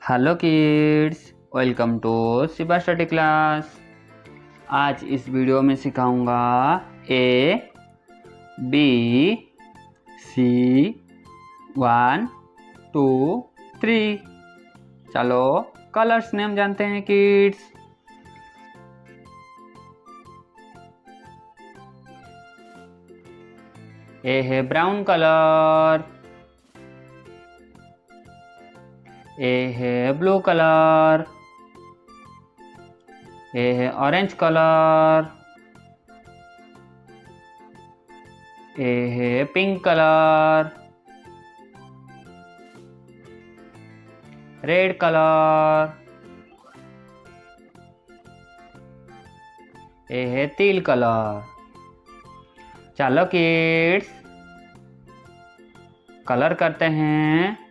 Hello kids, welcome to Shiva study class. आज इस video में सिखाऊंगा ए बी सी 1 2 3। चलो कलर्स नेम जानते हैं किड्स। ए है ब्राउन कलर, ए है ब्लू कलर, ए है ऑरेंज कलर, ए है पिंक कलर, रेड कलर, ए है तेल कलर। चलो किड्स कलर करते हैं।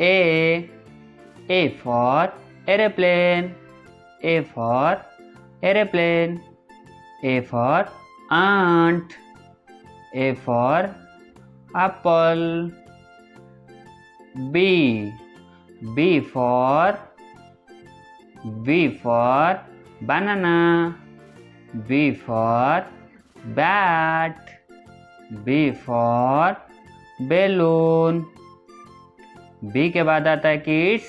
A for airplane, A for airplane, A for ant, A for apple, B for banana, B for bat, B for balloon। B के बाद आता है kids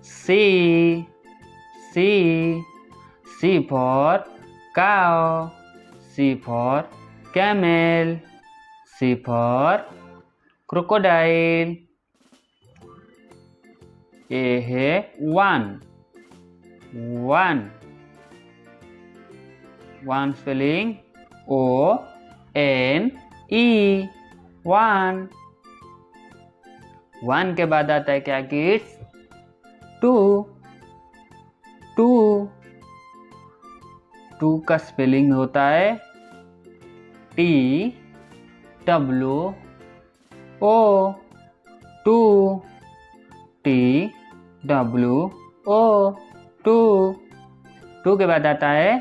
C, C for cow, C for camel, C for crocodile. ए है one spelling ONE, one. One के बाद आता है क्या किड्स टू का स्पेलिंग होता है TWO, टू के बाद आता है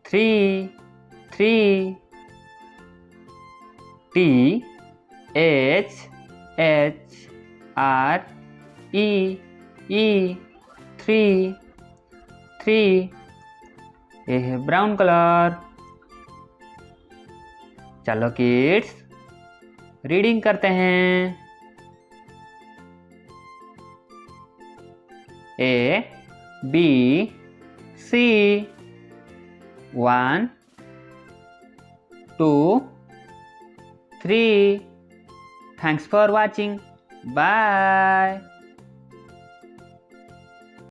थ्री थ्री। ये है ब्राउन कलर। चलो किड्स रीडिंग करते हैं। ABC 1 2 3। Thanks for watching. Bye.